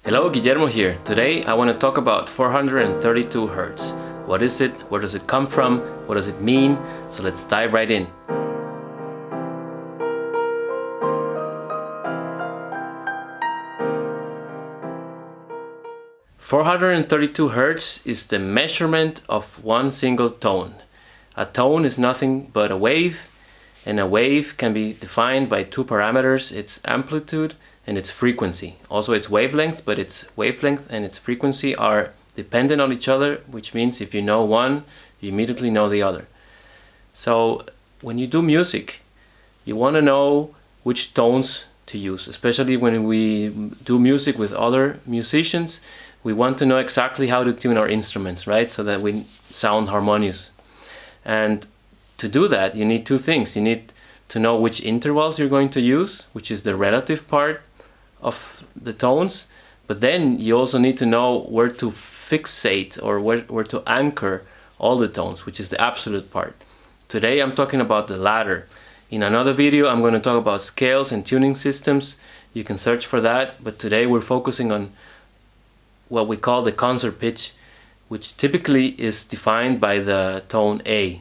Hello, Guillermo here. Today I want to talk about 432 Hertz. What is it? Where does it come from? What does it mean? So let's dive right in. "432 Hertz is the measurement of one single tone. A tone is nothing but a wave, and a wave can be defined by two parameters: its amplitude and its frequency. Also its wavelength, but its wavelength and its frequency are dependent on each other, which means if you know one, you immediately know the other. So when you do music, you want to know which tones to use, especially when we do music with other musicians. We want to know exactly how to tune our instruments, right? So that we sound harmonious. And to do that, you need two things. You need to know which intervals you're going to use, which is the relative part of the tones, but then you also need to know where to fixate or where to anchor all the tones, which is the absolute part. Today I'm talking about the latter. In another video I'm going to talk about scales and tuning systems. You can search for that, but today we're focusing on what we call the concert pitch, which typically is defined by the tone A.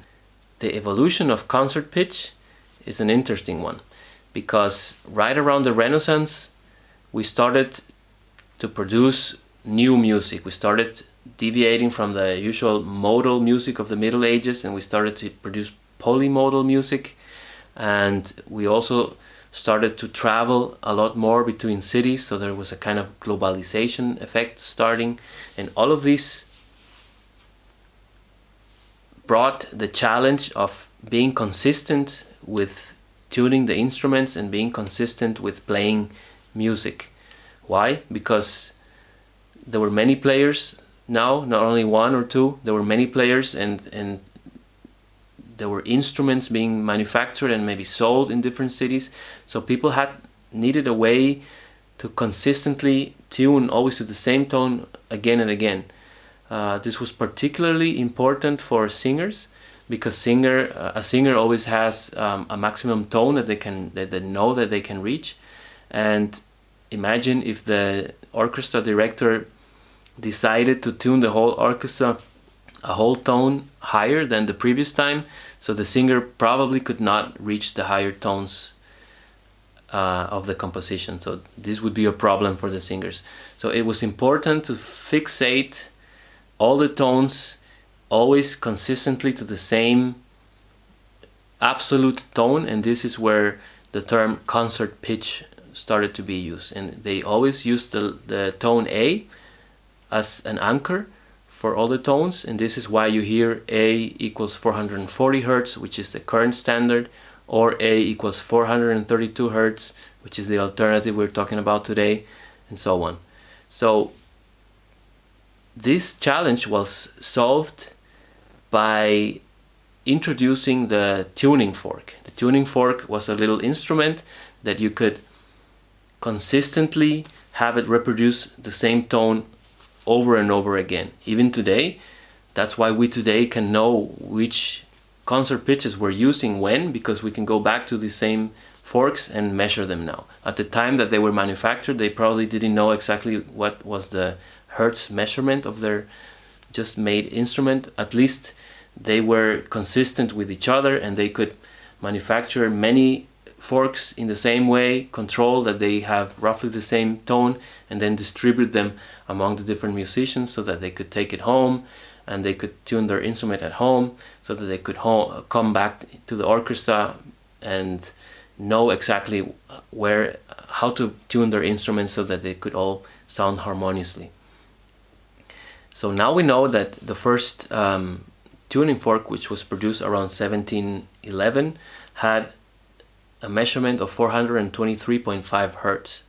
The evolution of concert pitch is an interesting one, because right around the Renaissance we started to produce new music. We started deviating from the usual modal music of the Middle Ages, and we started to produce polymodal music, and we also started to travel a lot more between cities, so there was a kind of globalization effect starting, and all of this brought the challenge of being consistent with tuning the instruments and being consistent with playing music. Why? Because there were many players now, not only one or two, there were many players, and there were instruments being manufactured and maybe sold in different cities. So people needed a way to consistently tune always to the same tone again and again. This was particularly important for singers, because a singer always has a maximum tone that they know that they can reach. And imagine if the orchestra director decided to tune the whole orchestra a whole tone higher than the previous time, so the singer probably could not reach the higher tones of the composition. So this would be a problem for the singers. So it was important to fixate all the tones always consistently to the same absolute tone, and this is where the term concert pitch started to be used. And they always used the tone A as an anchor for all the tones, and this is why you hear A equals 440 Hertz, which is the current standard, or A equals 432 Hertz, which is the alternative we're talking about today, and so on. So this challenge was solved by introducing the tuning fork. The tuning fork was a little instrument that you could consistently have it reproduce the same tone over and over again. Even today, that's why we today can know which concert pitches we're using when, because we can go back to the same forks and measure them now. At the time that they were manufactured, they probably didn't know exactly what was the Hertz measurement of their just made instrument. At least they were consistent with each other, and they could manufacture many forks in the same way, control that they have roughly the same tone, and then distribute them among the different musicians so that they could take it home and they could tune their instrument at home, so that they could come back to the orchestra and know exactly how to tune their instruments so that they could all sound harmoniously. So now we know that the first tuning fork, which was produced around 1711, had a measurement of 423.5 Hertz,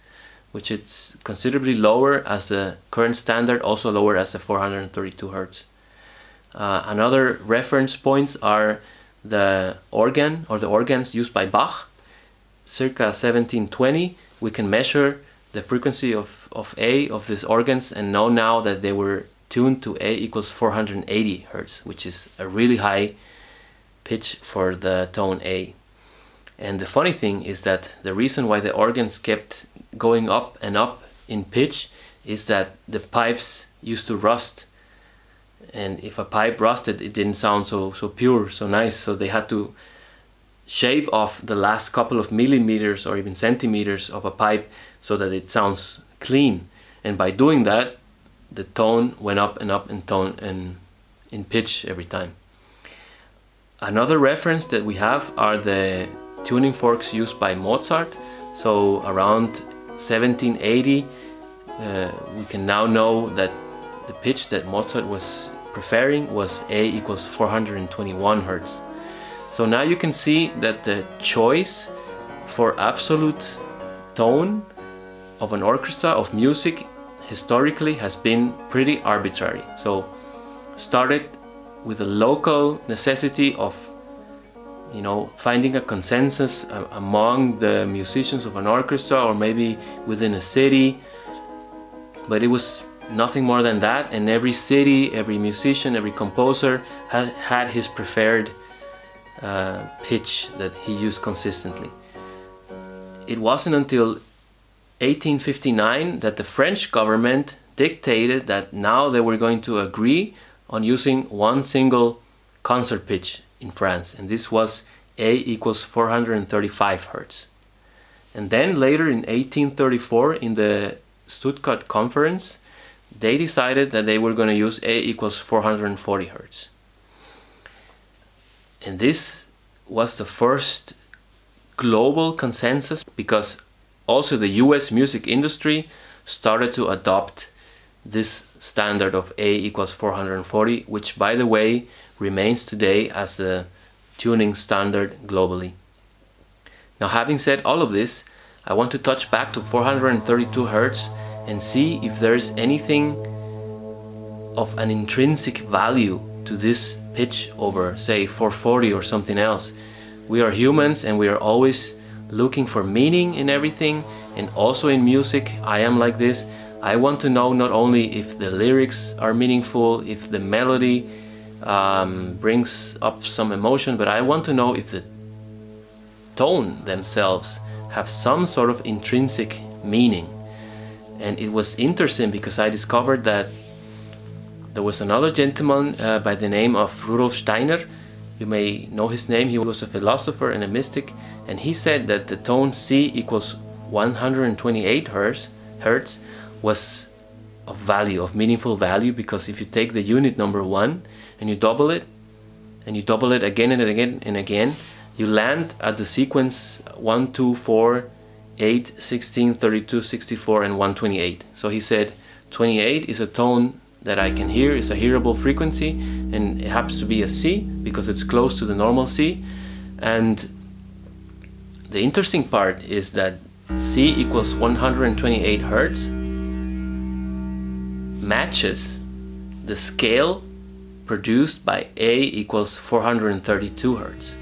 which is considerably lower as the current standard, also lower as the 432 Hertz. Another reference points are the organ or the organs used by Bach. Circa 1720, we can measure the frequency of A of these organs and know now that they were tuned to A equals 480 Hertz, which is a really high pitch for the tone A. And the funny thing is that the reason why the organs kept going up and up in pitch is that the pipes used to rust, and if a pipe rusted, it didn't sound so pure, so nice. So they had to shave off the last couple of millimeters or even centimeters of a pipe so that it sounds clean. And by doing that, the tone went up and up in tone and in pitch every time. Another reference that we have are the tuning forks used by Mozart. So around 1780, we can now know that the pitch that Mozart was preferring was A equals 421 Hertz. So now you can see that the choice for absolute tone of an orchestra, of music, historically has been pretty arbitrary. So started with a local necessity of, finding a consensus among the musicians of an orchestra, or maybe within a city, but it was nothing more than that. And every city, every musician, every composer had his preferred pitch that he used consistently. It wasn't until 1859 that the French government dictated that now they were going to agree on using one single concert pitch in France, and this was A equals 435 Hertz. And then later in 1834, in the Stuttgart Conference, they decided that they were going to use A equals 440 Hertz. And this was the first global consensus, because also the US music industry started to adopt this standard of A equals 440, which, by the way, remains today as the tuning standard globally. Now, having said all of this, I want to touch back to 432 Hertz and see if there is anything of an intrinsic value to this pitch over, say, 440 or something else. We are humans and we are always looking for meaning in everything, and also in music I am like this. I want to know not only if the lyrics are meaningful, if the melody brings up some emotion, but I want to know if the tone themselves have some sort of intrinsic meaning. And it was interesting because I discovered that there was another gentleman by the name of Rudolf Steiner. You may know his name. He was a philosopher and a mystic, and he said that the tone C equals 128 Hertz was of value, of meaningful value, because if you take the unit number 1 and you double it, and you double it again and again and again, you land at the sequence 1, 2, 4, 8, 16, 32, 64, and 128. So he said 28 is a tone that I can hear, is a hearable frequency, and it happens to be a C because it's close to the normal C. And the interesting part is that C equals 128 Hertz matches the scale produced by A equals 432 Hertz.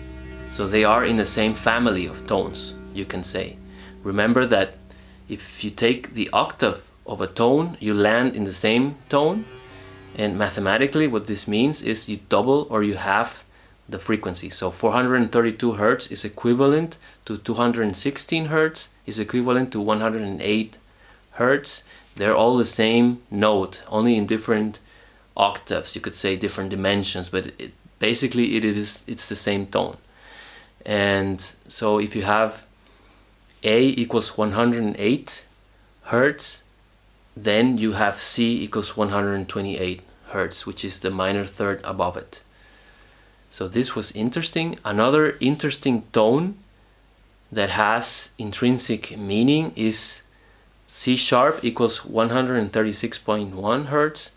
So they are in the same family of tones, you can say. Remember that if you take the octave of a tone, you land in the same tone, and mathematically what this means is you double or you halve the frequency. So 432 Hertz is equivalent to 216 Hertz, is equivalent to 108 Hertz. They're all the same note, only in different octaves, you could say different dimensions, but basically it's the same tone. And so if you have A equals 108 Hertz, then you have C equals 128 Hertz, which is the minor third above it. So this was interesting. Another interesting tone that has intrinsic meaning is C sharp equals 136.1 Hertz,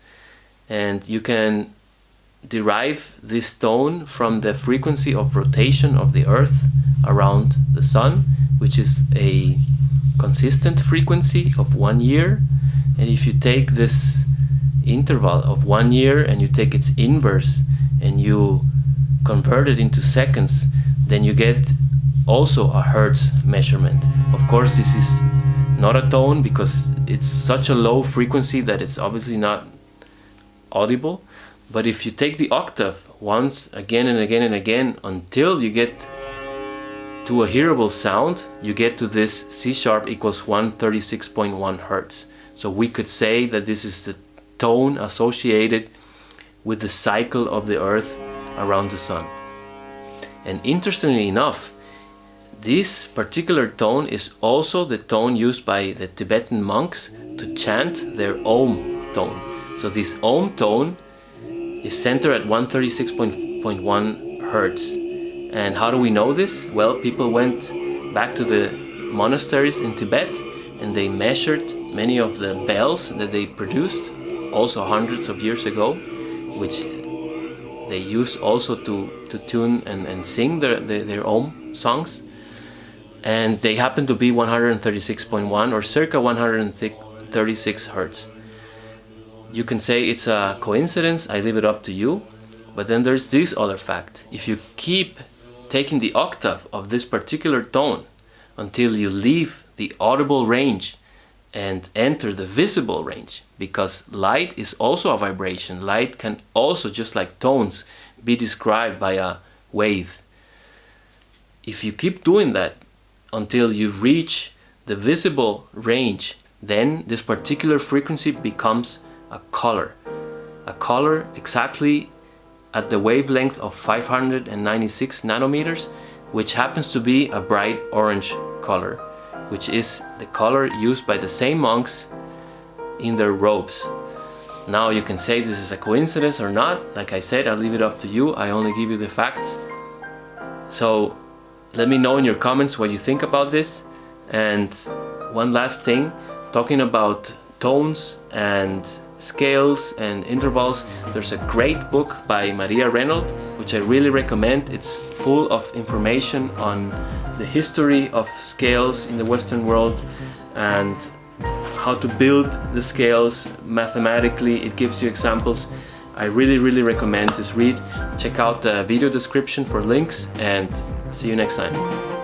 and you can derive this tone from the frequency of rotation of the Earth around the Sun, which is a consistent frequency of 1 year. And if you take this interval of 1 year and you take its inverse and you convert it into seconds, then you get also a Hertz measurement. Of course, this is not a tone because it's such a low frequency that it's obviously not audible. But if you take the octave once, again and again and again, until you get to a hearable sound, you get to this C sharp equals 136.1 Hertz. So we could say that this is the tone associated with the cycle of the earth around the sun. And interestingly enough, this particular tone is also the tone used by the Tibetan monks to chant their Om tone. So this Om tone is centered at 136.1 hertz. And how do we know this? Well, people went back to the monasteries in Tibet and they measured many of the bells that they produced also hundreds of years ago, which they used also to tune and sing their Om songs. And they happen to be 136.1 or circa 136 hertz. You can say it's a coincidence, I leave it up to you. But then there's this other fact. If you keep taking the octave of this particular tone until you leave the audible range and enter the visible range, because light is also a vibration. Light can also, just like tones, be described by a wave. If you keep doing that until you reach the visible range, then this particular frequency becomes a color. A color exactly at the wavelength of 596 nanometers, which happens to be a bright orange color, which is the color used by the same monks in their robes. Now you can say this is a coincidence or not. Like I said, I'll leave it up to you. I only give you the facts. So let me know in your comments what you think about this. And one last thing, talking about tones and scales and intervals, there's a great book by Maria Renold, which I really recommend. It's full of information on the history of scales in the Western world and how to build the scales mathematically. It gives you examples. I really recommend this read. Check out the video description for links, and see you next time.